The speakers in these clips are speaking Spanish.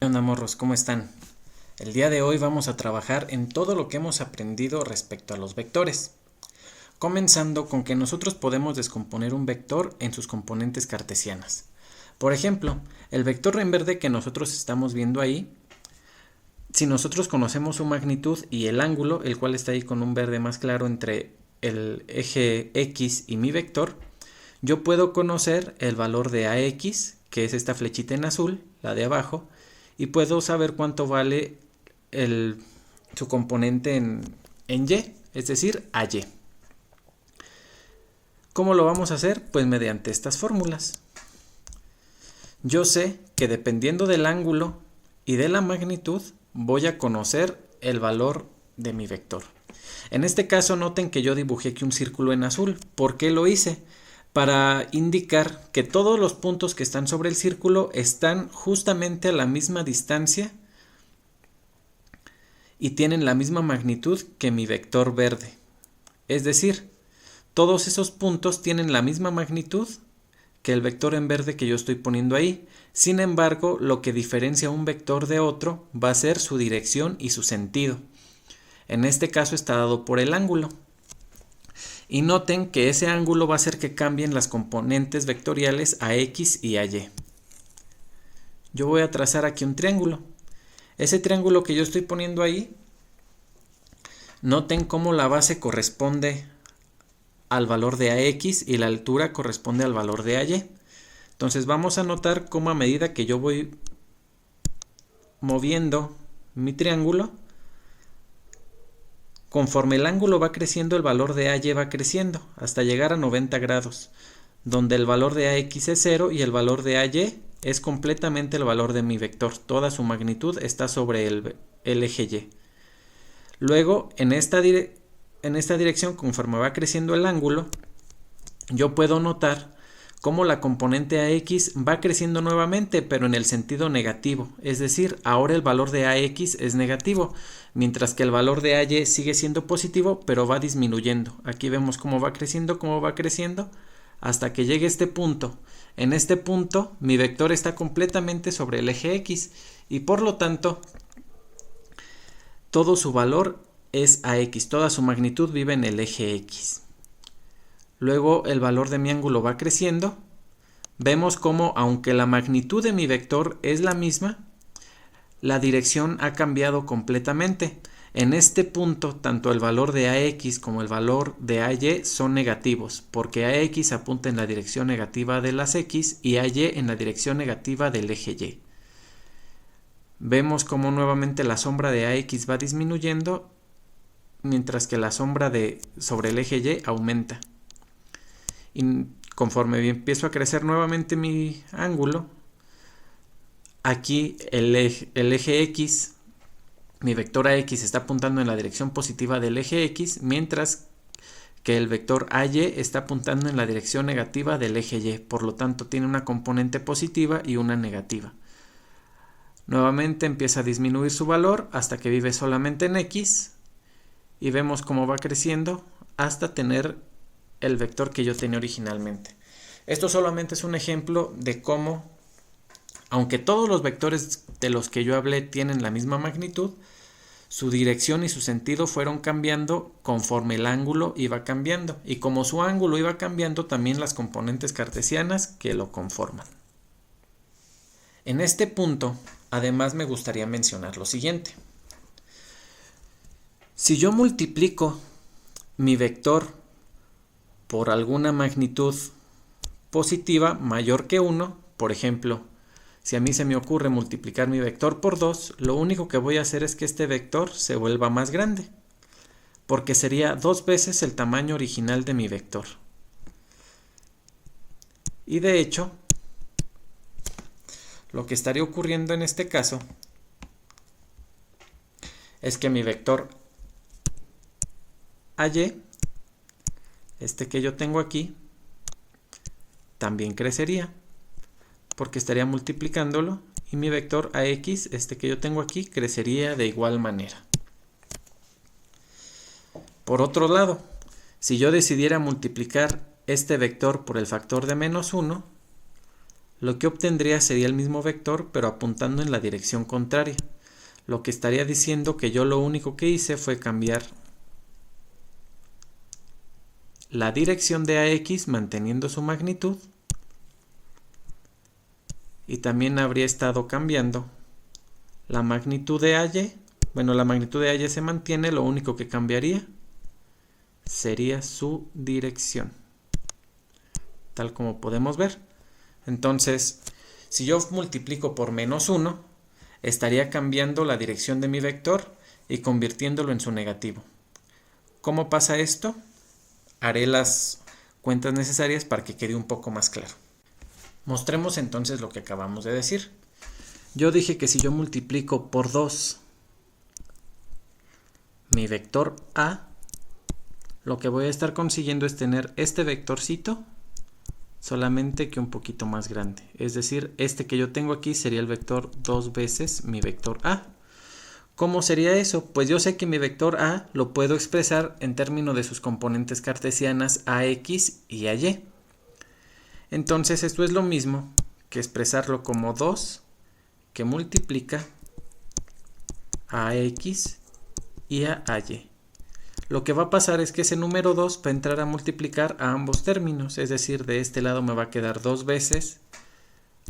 onda, morros? ¿Cómo están? El día de hoy vamos a trabajar en todo lo que hemos aprendido respecto a los vectores, comenzando con que nosotros podemos descomponer un vector en sus componentes cartesianas. Por ejemplo, el vector en verde que nosotros estamos viendo ahí, si nosotros conocemos su magnitud y el ángulo, el cual está ahí con un verde más claro entre el eje X y mi vector, yo puedo conocer el valor de AX, que es esta flechita en azul, la de abajo, y puedo saber cuánto vale su componente en Y, es decir, AY. ¿Cómo lo vamos a hacer? Pues mediante estas fórmulas. Yo sé que dependiendo del ángulo y de la magnitud, voy a conocer el valor de mi vector. En este caso, noten que yo dibujé aquí un círculo en azul. ¿Por qué lo hice? Para indicar que todos los puntos que están sobre el círculo están justamente a la misma distancia y tienen la misma magnitud que mi vector verde. Es decir, todos esos puntos tienen la misma magnitud que el vector en verde que yo estoy poniendo ahí. Sin embargo, lo que diferencia un vector de otro va a ser su dirección y su sentido. En este caso está dado por el ángulo. Y noten que ese ángulo va a hacer que cambien las componentes vectoriales a X y a Y. Yo voy a trazar aquí un triángulo. Ese triángulo que yo estoy poniendo ahí, noten cómo la base corresponde al valor de AX y la altura corresponde al valor de AY. Entonces vamos a notar cómo a medida que yo voy moviendo mi triángulo, conforme el ángulo va creciendo, el valor de AY va creciendo hasta llegar a 90 grados, donde el valor de AX es 0 y el valor de AY es completamente el valor de mi vector. Toda su magnitud está sobre el eje Y. Luego, en esta dirección, conforme va creciendo el ángulo, yo puedo notar cómo la componente AX va creciendo nuevamente, pero en el sentido negativo. Es decir, ahora el valor de AX es negativo, mientras que el valor de AY sigue siendo positivo, pero va disminuyendo. Aquí vemos cómo va creciendo, hasta que llegue este punto. En este punto, mi vector está completamente sobre el eje X, y por lo tanto, todo su valor es AX, toda su magnitud vive en el eje X. Luego el valor de mi ángulo va creciendo. Vemos cómo, aunque la magnitud de mi vector es la misma, la dirección ha cambiado completamente. En este punto, tanto el valor de AX como el valor de AY son negativos, porque AX apunta en la dirección negativa de las X y AY en la dirección negativa del eje Y. Vemos cómo nuevamente la sombra de AX va disminuyendo, mientras que la sombra sobre el eje Y aumenta. Y conforme empiezo a crecer nuevamente mi ángulo, aquí el eje X, mi vector AX está apuntando en la dirección positiva del eje X, mientras que el vector AY está apuntando en la dirección negativa del eje Y. Por lo tanto, tiene una componente positiva y una negativa. Nuevamente empieza a disminuir su valor hasta que vive solamente en X, y vemos cómo va creciendo hasta tener el vector que yo tenía originalmente. Esto solamente es un ejemplo de cómo, aunque todos los vectores de los que yo hablé tienen la misma magnitud, su dirección y su sentido fueron cambiando conforme el ángulo iba cambiando, y como su ángulo iba cambiando, también las componentes cartesianas que lo conforman. En este punto, además, me gustaría mencionar lo siguiente. Si yo multiplico mi vector por alguna magnitud positiva mayor que 1, por ejemplo, si a mí se me ocurre multiplicar mi vector por 2, lo único que voy a hacer es que este vector se vuelva más grande, porque sería 2 veces el tamaño original de mi vector. Y de hecho, lo que estaría ocurriendo en este caso es que mi vector AY, este que yo tengo aquí, también crecería, porque estaría multiplicándolo, y mi vector AX, este que yo tengo aquí, crecería de igual manera. Por otro lado, si yo decidiera multiplicar este vector por el factor de menos 1, lo que obtendría sería el mismo vector, pero apuntando en la dirección contraria. Lo que estaría diciendo que yo lo único que hice fue cambiar la dirección de AX manteniendo su magnitud, y también habría estado cambiando la magnitud de AY. Bueno, la magnitud de AY se mantiene, lo único que cambiaría sería su dirección, tal como podemos ver. Entonces, si yo multiplico por -1, estaría cambiando la dirección de mi vector y convirtiéndolo en su negativo. ¿Cómo pasa esto? Haré las cuentas necesarias para que quede un poco más claro. Mostremos entonces lo que acabamos de decir. Yo dije que si yo multiplico por 2 mi vector A, lo que voy a estar consiguiendo es tener este vectorcito, solamente que un poquito más grande. Es decir, este que yo tengo aquí sería el vector 2 veces mi vector A. ¿Cómo sería eso? Pues yo sé que mi vector A lo puedo expresar en términos de sus componentes cartesianas AX y AY. Entonces esto es lo mismo que expresarlo como 2 que multiplica a AX y a AY. Lo que va a pasar es que ese número 2 va a entrar a multiplicar a ambos términos, es decir, de este lado me va a quedar 2 veces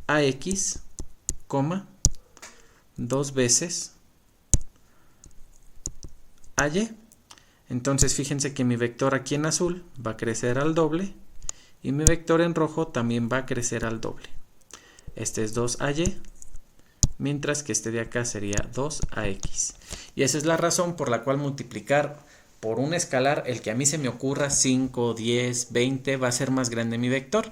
AX, 2 veces AY. Entonces fíjense que mi vector aquí en azul va a crecer al doble y mi vector en rojo también va a crecer al doble. Este es 2AY, mientras que este de acá sería 2AX. Y esa es la razón por la cual multiplicar por un escalar, el que a mí se me ocurra, 5, 10, 20, va a ser más grande mi vector.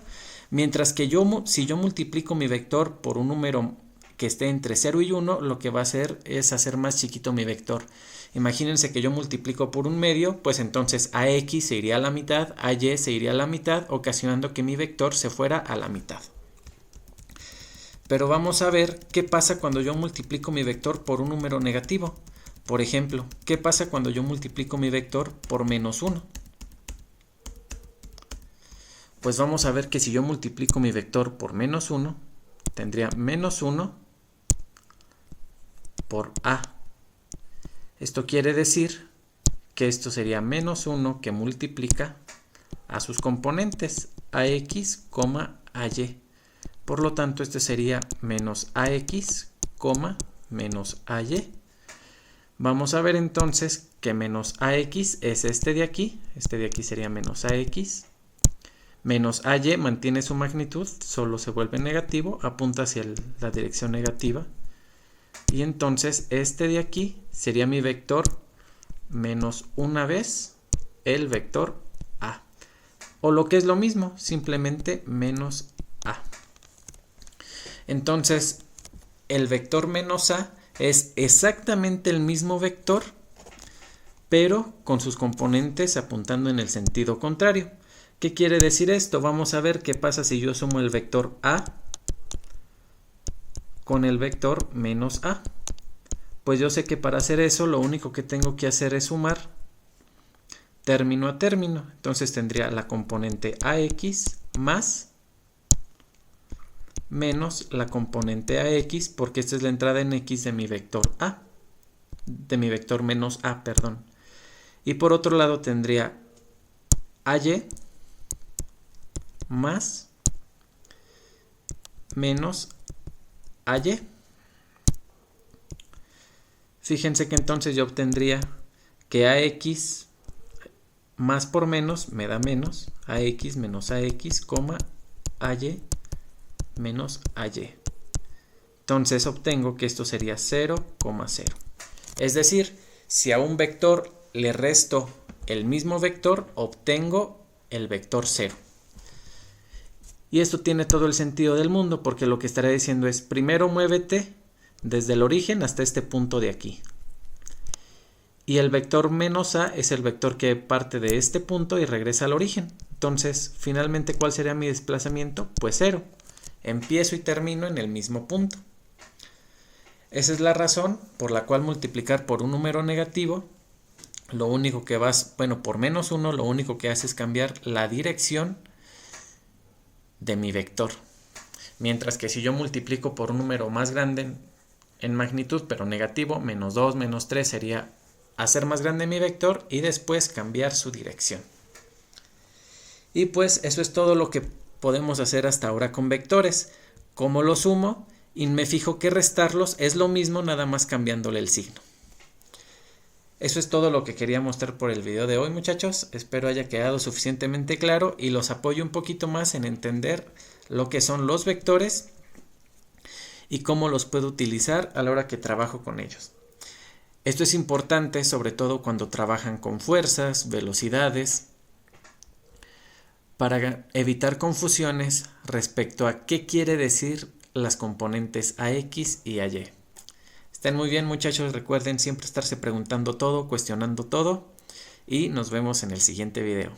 Mientras que si yo multiplico mi vector por un número que esté entre 0 y 1, lo que va a hacer es hacer más chiquito mi vector. Imagínense que yo multiplico por un medio, pues entonces AX se iría a la mitad, AY se iría a la mitad, ocasionando que mi vector se fuera a la mitad. Pero vamos a ver qué pasa cuando yo multiplico mi vector por un número negativo. Por ejemplo, ¿qué pasa cuando yo multiplico mi vector por -1? Pues vamos a ver que si yo multiplico mi vector por -1, tendría -1 por A. Esto quiere decir que esto sería -1 que multiplica a sus componentes, AX, AY. Por lo tanto, este sería menos AX, menos AY. Vamos a ver entonces que menos AX es este de aquí sería menos AX. Menos AY mantiene su magnitud, solo se vuelve negativo, apunta hacia la dirección negativa. Y entonces este de aquí sería mi vector menos una vez el vector A. O lo que es lo mismo, simplemente menos A. Entonces, el vector menos A es exactamente el mismo vector, pero con sus componentes apuntando en el sentido contrario. ¿Qué quiere decir esto? Vamos a ver qué pasa si yo sumo el vector A con el vector menos A. Pues yo sé que para hacer eso lo único que tengo que hacer es sumar término a término. Entonces tendría la componente AX más menos la componente AX, porque esta es la entrada en X de mi vector A, de mi vector menos A, perdón. Y por otro lado tendría AY más menos AY. Fíjense que entonces yo obtendría que AX más por menos me da menos, AX menos AX, AY menos AY. Entonces obtengo que esto sería 0,0. Es decir, si a un vector le resto el mismo vector, obtengo el vector 0. Y esto tiene todo el sentido del mundo, porque lo que estaré diciendo es, primero muévete desde el origen hasta este punto de aquí. Y el vector menos A es el vector que parte de este punto y regresa al origen. Entonces, finalmente, ¿cuál sería mi desplazamiento? Pues 0. Empiezo y termino en el mismo punto. Esa es la razón por la cual multiplicar por un número negativo, lo único que por -1, lo único que hace es cambiar la dirección de mi vector. Mientras que si yo multiplico por un número más grande en magnitud, pero negativo, menos 2, menos 3 sería hacer más grande mi vector y después cambiar su dirección. Y pues eso es todo lo que podemos hacer hasta ahora con vectores. Como lo sumo y me fijo que restarlos es lo mismo, nada más cambiándole el signo. Eso es todo lo que quería mostrar por el video de hoy, muchachos. Espero haya quedado suficientemente claro y los apoyo un poquito más en entender lo que son los vectores y cómo los puedo utilizar a la hora que trabajo con ellos. Esto es importante sobre todo cuando trabajan con fuerzas, velocidades, para evitar confusiones respecto a qué quiere decir las componentes AX y AY. Estén muy bien, muchachos, recuerden siempre estarse preguntando todo, cuestionando todo y nos vemos en el siguiente video.